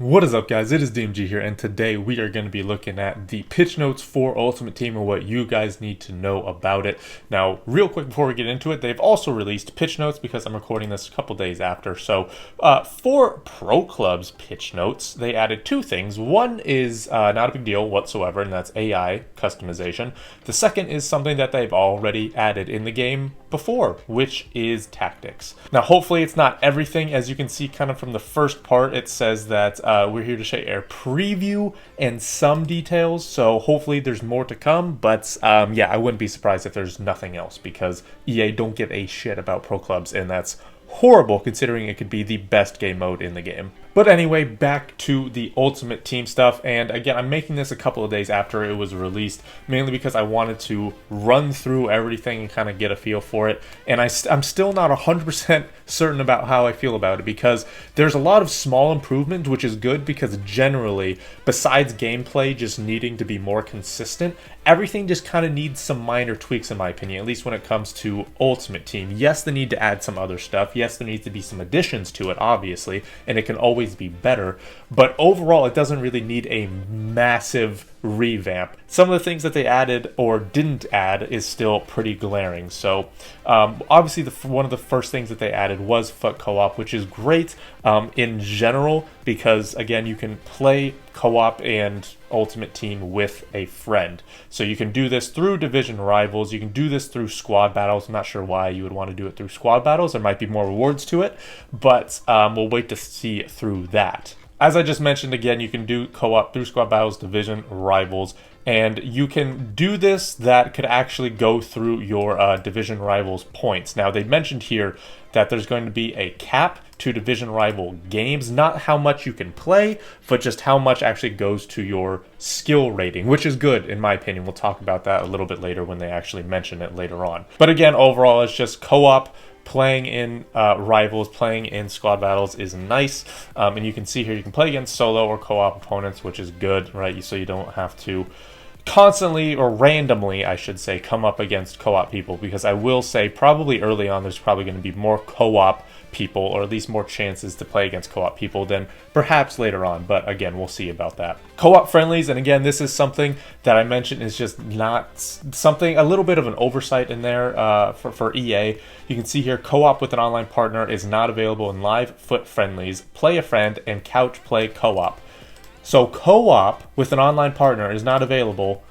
What is up, guys? It is DMG here, and today we are going to be looking at the pitch notes for Ultimate Team and what you guys need to know about it. Now, real quick before we get into it, they've also released pitch notes because I'm recording this a couple days after. So, for Pro Club's pitch notes, they added two things. One is not a big deal whatsoever, and that's AI customization. The second is something that they've already added in the game before, which is tactics. Now, hopefully it's not everything. As you can see kind of from the first part, it says that we're here to share a preview and some details, so hopefully there's more to come, but yeah, I wouldn't be surprised if there's nothing else, because EA don't give a shit about pro clubs, and that's horrible considering it could be the best game mode in the game. But anyway, back to the Ultimate Team stuff, and again, I'm making this a couple of days after it was released, mainly because I wanted to run through everything and kind of get a feel for it, and I'm still not 100% certain about how I feel about it, because there's a lot of small improvements, which is good, because generally, besides gameplay just needing to be more consistent, everything just kind of needs some minor tweaks, in my opinion, at least when it comes to Ultimate Team. Yes, they need to add some other stuff. Yes, there needs to be some additions to it, obviously, and it can always be better, but overall it doesn't really need a massive revamp. Some of the things that they added or didn't add is still pretty glaring. So obviously one of the first things that they added was FUT co-op, which is great in general, because again, you can play co-op and Ultimate Team with a friend. So you can do this through division rivals, you can do this through squad battles. I'm not sure why you would want to do it through squad battles. There might be more rewards to it, but we'll wait to see through that. As I just mentioned, again, you can do co-op through squad battles, division rivals, and you can do this that could actually go through your division rivals points. Now, they mentioned here that there's going to be a cap to division rival games, not how much you can play, but just how much actually goes to your skill rating, which is good in my opinion. We'll talk about that a little bit later when they actually mention it later on. But again, overall, it's just co-op. Playing in rivals, playing in squad battles is nice, and you can see here you can play against solo or co-op opponents, which is good, right? So you don't have to constantly, or randomly I should say, come up against co-op people, because I will say probably early on there's probably going to be more co-op people, or at least more chances to play against co-op people than perhaps later on, but again, we'll see about that. Co-op friendlies, and again, this is something that I mentioned is just not something, a little bit of an oversight in there for EA. You can see here, co-op with an online partner is not available in live FUT friendlies, play a friend, and couch play co-op. So co-op with an online partner is not available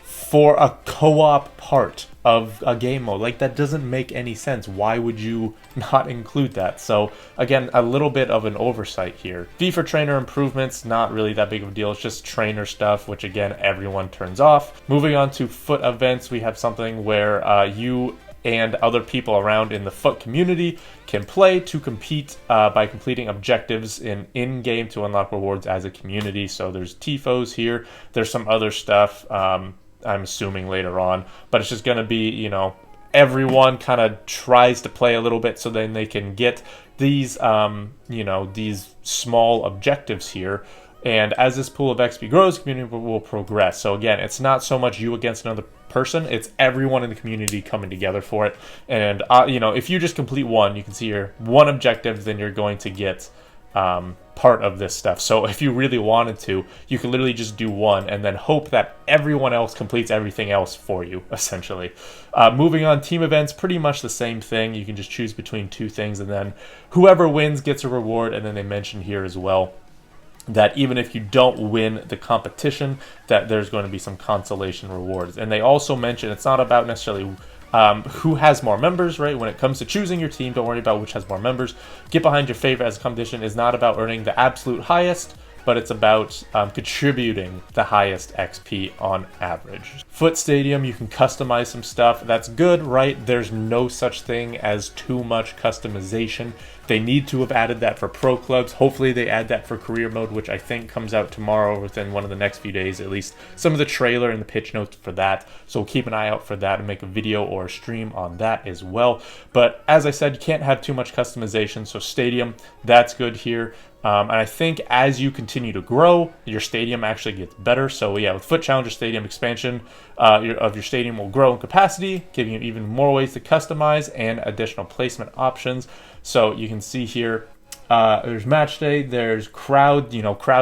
for a co-op part of a game mode. Like, that doesn't make any sense. Why would you not include that? So again, a little bit of an oversight here. FIFA trainer improvements, not really that big of a deal. It's just trainer stuff, which again, everyone turns off. Moving on to FUT events, we have something where you and other people around in the FUT community can play to compete by completing objectives in-game to unlock rewards as a community. So there's TIFOs here. There's some other stuff, I'm assuming later on, but it's just going to be, you know, everyone kind of tries to play a little bit so then they can get these, you know, these small objectives here. And as this pool of XP grows, the community will progress. So again, it's not so much you against another person, it's everyone in the community coming together for it. And you know, if you just complete one, you can see here, one objective, then you're going to get part of this stuff. So if you really wanted to, you could literally just do one and then hope that everyone else completes everything else for you, essentially. Moving on, team events, pretty much the same thing. You can just choose between two things, and then whoever wins gets a reward. And then they mentioned here as well that even if you don't win the competition, that there's going to be some consolation rewards. And they also mention it's not about necessarily who has more members, right? When it comes to choosing your team, don't worry about which has more members. Get behind your favorite as a competition is not about earning the absolute highest, but it's about contributing the highest XP on average. FUT Stadium, you can customize some stuff. That's good, right? There's no such thing as too much customization. They need to have added that for pro clubs. Hopefully they add that for career mode, which I think comes out tomorrow within one of the next few days, at least some of the trailer and the pitch notes for that. So we'll keep an eye out for that and make a video or a stream on that as well. But as I said, you can't have too much customization. So Stadium, that's good here. And I think as you continue to grow, your stadium actually gets better. So yeah, with FUT Challenger Stadium expansion of your stadium will grow in capacity, giving you even more ways to customize and additional placement options. So you can see here, there's match day, there's crowd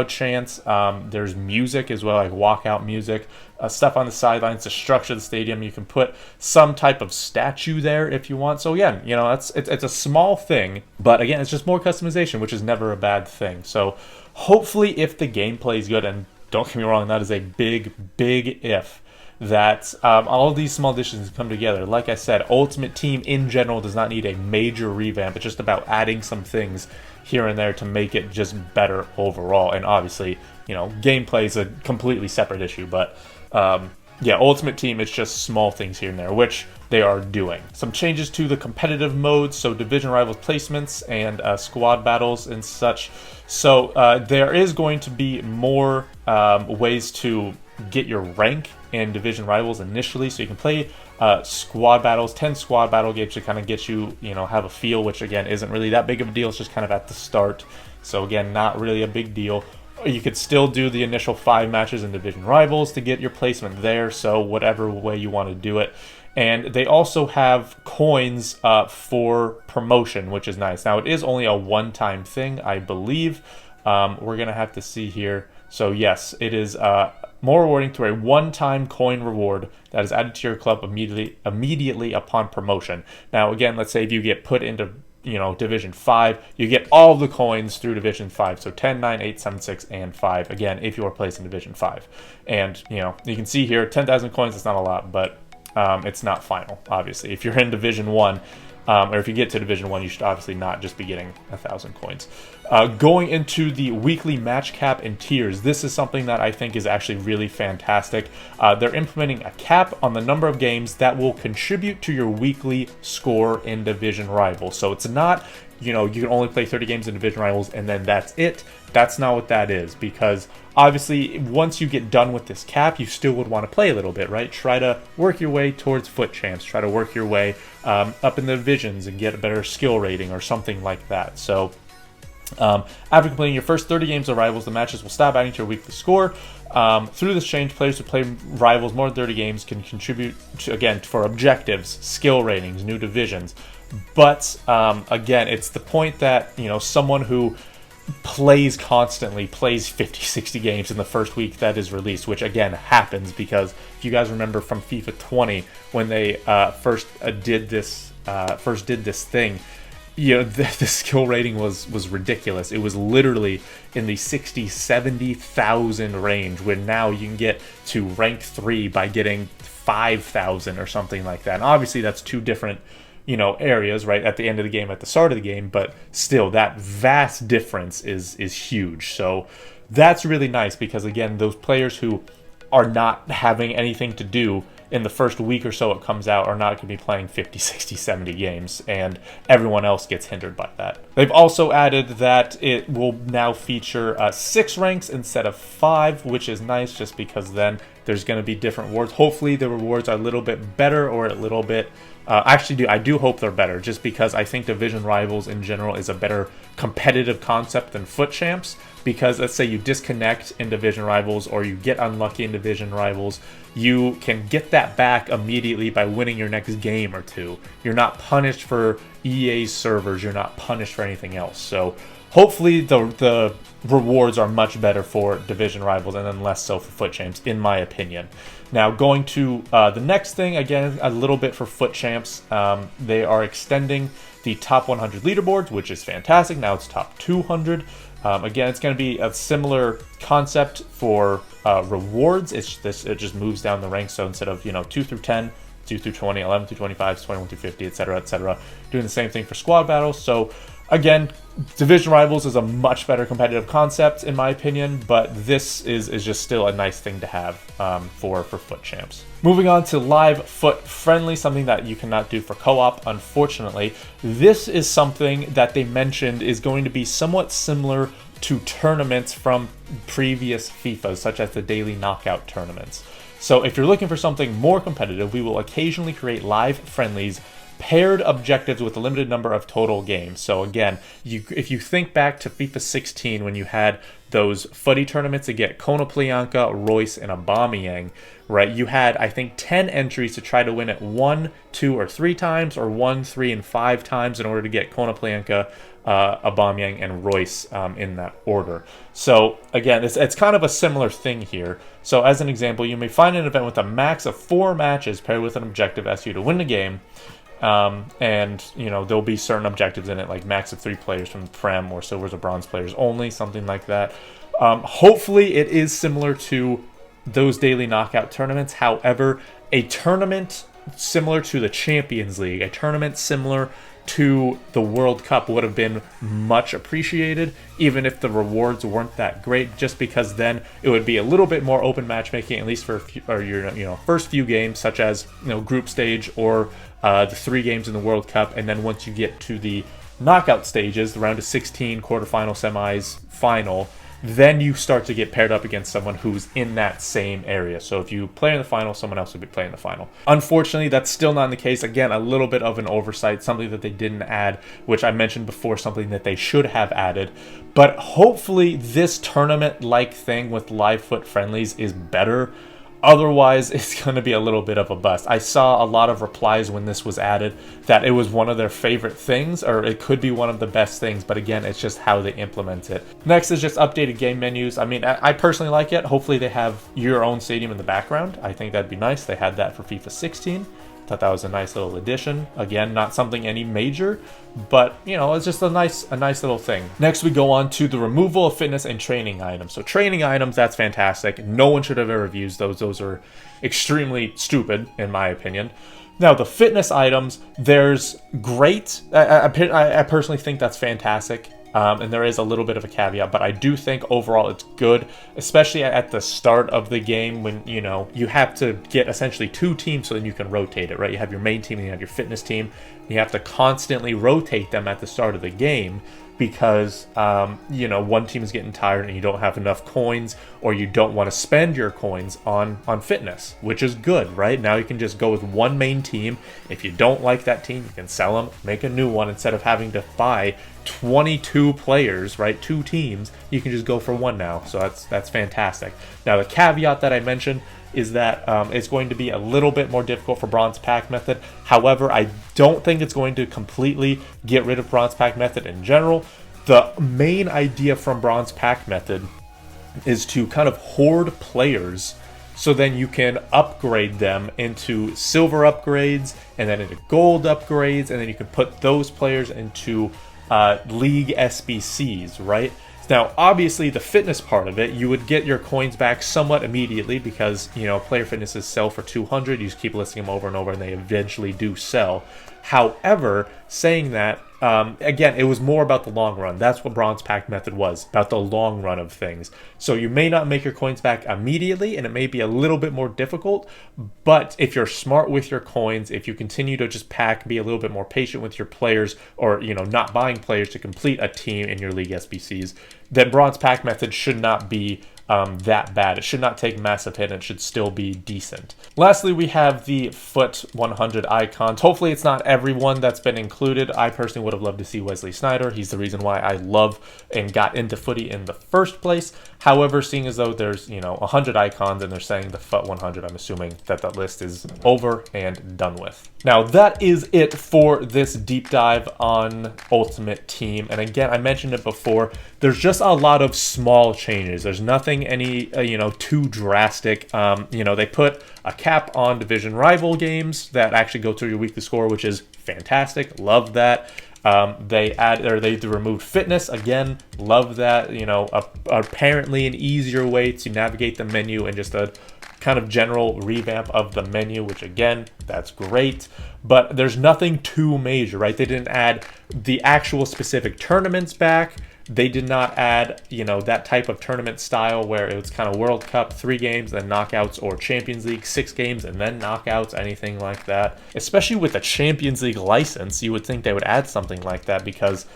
chants, there's music as well, like walkout music, stuff on the sidelines to structure the stadium. You can put some type of statue there if you want. So again, it's a small thing, but again, it's just more customization, which is never a bad thing. So hopefully, if the gameplay is good, and don't get me wrong, that is a big if, that all of these small additions come together. Like I said, Ultimate Team in general does not need a major revamp. It's just about adding some things here and there to make it just better overall. And obviously, gameplay is a completely separate issue. But yeah, Ultimate Team, it's just small things here and there, which they are doing. Some changes to the competitive modes, so division rivals placements and squad battles and such. So there is going to be more ways to get your rank in division rivals initially, so you can play squad battles, 10 squad battle games to kind of get you, have a feel, which again isn't really that big of a deal. It's just kind of at the start, so again, not really a big deal. You could still do the initial 5 matches in division rivals to get your placement there, so whatever way you want to do it. And they also have coins for promotion, which is nice. Now, it is only a one-time thing, I believe. We're going to have to see here. So yes, it is more rewarding through a one-time coin reward that is added to your club immediately upon promotion. Now, again, let's say if you get put into Division 5, you get all the coins through Division 5. So 10, 9, 8, 7, 6, and 5. Again, if you are placed in Division 5. And, you can see here, 10,000 coins, it's not a lot, but it's not final, obviously. If you're in Division 1, or if you get to Division 1, you should obviously not just be getting 1,000 coins. Going into the weekly match cap and tiers, this is something that I think is actually really fantastic. They're implementing a cap on the number of games that will contribute to your weekly score in Division Rivals. So it's not, you can only play 30 games in Division Rivals and then that's it. That's not what that is, because obviously once you get done with this cap, you still would want to play a little bit, right? Try to work your way towards FUT Champs. Try to work your way up in the divisions and get a better skill rating or something like that. So after completing your first 30 games of Rivals, the matches will stop adding to your weekly score. Through this change, players who play Rivals more than 30 games can contribute to, again, for objectives, skill ratings, new divisions. But again, it's the point that someone who plays constantly, plays 50, 60 games in the first week that is released, which again happens because if you guys remember from FIFA 20 when they first did this thing, the skill rating was ridiculous. It was literally in the 60, 70,000 range, when now you can get to rank 3 by getting 5,000 or something like that. And obviously that's two different areas, right, at the end of the game, at the start of the game, but still that vast difference is huge. So that's really nice because again, those players who are not having anything to do in the first week or so it comes out are not going to be playing 50, 60, 70 games, and everyone else gets hindered by that. They've also added that it will now feature 6 ranks instead of 5, which is nice just because then there's going to be different rewards. Hopefully the rewards are a little bit better or a little bit I do hope they're better, just because I think Division Rivals in general is a better competitive concept than FUT Champs. Because let's say you disconnect in Division Rivals or you get unlucky in Division Rivals, you can get that back immediately by winning your next game or two. You're not punished for EA's servers, you're not punished for anything else. So hopefully the rewards are much better for Division Rivals and then less so for FUT Champs, in my opinion. Now, going to the next thing, again, a little bit for FUT Champs. They are extending the top 100 leaderboards, which is fantastic. Now it's top 200. Again, it's going to be a similar concept for rewards. It just moves down the ranks. So instead of 2 through 10, 2 through 20, 11 through 25, 21 through 50, etc., doing the same thing for squad battles. So again, Division Rivals is a much better competitive concept in my opinion, but this is just still a nice thing to have for FUT Champs. Moving on to live FUT Friendly, something that you cannot do for co-op, unfortunately. This is something that they mentioned is going to be somewhat similar to tournaments from previous FIFAs, such as the daily knockout tournaments. So if you're looking for something more competitive, we will occasionally create live friendlies, paired objectives with a limited number of total games. So again, if you think back to FIFA 16 when you had those footy tournaments to get Konoplyanka, Royce, and Aubameyang, right? You had, I think, 10 entries to try to win it 1, 2, or 3 times, or 1, 3, and 5 times in order to get Konoplyanka, Aubameyang and Royce in that order. So again, it's kind of a similar thing here. So as an example, you may find an event with a max of 4 matches paired with an objective asks you to win the game. And there'll be certain objectives in it, like max of 3 players from the Prem or silvers or bronze players only, something like that. Hopefully it is similar to those daily knockout tournaments. However, a tournament similar to the Champions League, a tournament similar to the World Cup would have been much appreciated, even if the rewards weren't that great, just because then it would be a little bit more open matchmaking, at least for your first few games, such as group stage or the 3 games in the World Cup. And then once you get to the knockout stages, the round of 16, quarterfinal, semis, final, then you start to get paired up against someone who's in that same area. So if you play in the final, someone else will be playing the final. Unfortunately, that's still not the case. Again, a little bit of an oversight, something that they didn't add, which I mentioned before, something that they should have added. But hopefully this tournament-like thing with live foot friendlies is better. Otherwise, it's going to be a little bit of a bust. I saw a lot of replies when this was added that it was one of their favorite things, or it could be one of the best things, but again, it's just how they implement it. Next is just updated game menus. I mean, I personally like it. Hopefully they have your own stadium in the background. I think that'd be nice. They had that for FIFA 16. Thought that was a nice little addition. Again, not something any major, but it's just a nice little thing. Next, we go on to the removal of fitness and training items. So training items, that's fantastic. No one should have ever used those. Those are extremely stupid, in my opinion. Now, the fitness items, there's great. I personally think that's fantastic. And there is a little bit of a caveat, but I do think overall it's good, especially at the start of the game when, you have to get essentially 2 teams so then you can rotate it, right? You have your main team and you have your fitness team. You have to constantly rotate them at the start of the game because, one team is getting tired and you don't have enough coins, or you don't want to spend your coins on fitness, which is good, right? Now you can just go with one main team. If you don't like that team, you can sell them, make a new one instead of having to buy 22 players, right? 2 teams, you can just go for one now. So that's fantastic. Now the caveat that I mentioned is that it's going to be a little bit more difficult for bronze pack method. However, I don't think it's going to completely get rid of bronze pack method in general. The main idea from bronze pack method is to kind of hoard players, so then you can upgrade them into silver upgrades and then into gold upgrades, and then you can put those players into league SBCs, right? Now, obviously, the fitness part of it, you would get your coins back somewhat immediately because, player fitnesses sell for 200. You just keep listing them over and over, and they eventually do sell. However, saying that, again, it was more about the long run. That's what bronze pack method was, about the long run of things. So you may not make your coins back immediately, and it may be a little bit more difficult, but if you're smart with your coins, if you continue to just pack, be a little bit more patient with your players, or, not buying players to complete a team in your league SBCs, then bronze pack method should not be that bad. It should not take massive hit, and it should still be decent. Lastly, we have the FUT 100 icons. Hopefully it's not everyone that's been included. I personally would have loved to see Wesley Sneijder. He's the reason why I love and got into footy in the first place. However, seeing as though there's 100 icons and they're saying the FUT 100, I'm assuming that list is over and done with. Now that is it for this deep dive on Ultimate Team. And again, I mentioned it before, there's just a lot of small changes. There's nothing any too drastic. They put a cap on division rival games that actually go through your weekly score, which is fantastic. Love that. They removed fitness again. Love that. Apparently an easier way to navigate the menu and just a kind of general revamp of the menu, which again, that's great, but there's nothing too major, right? They didn't add the actual specific tournaments back. They did not add, that type of tournament style where it was kind of World Cup, 3 games, then knockouts, or Champions League, 6 games, and then knockouts, anything like that. Especially with the Champions League license, you would think they would add something like that because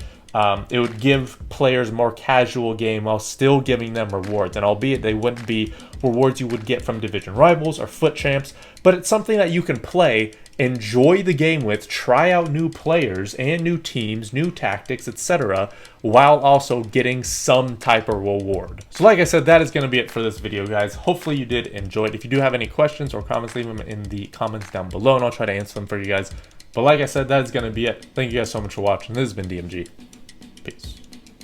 it would give players more casual game while still giving them rewards. And albeit they wouldn't be rewards you would get from division rivals or FUT champs, but it's something that you can play, enjoy the game with, try out new players and new teams, new tactics, etc., while also getting some type of reward. So like I said, that is going to be it for this video, guys. Hopefully you did enjoy it. If you do have any questions or comments, leave them in the comments down below and I'll try to answer them for you guys. But like I said, that is going to be it. Thank you guys so much for watching. This has been DMG. Peace.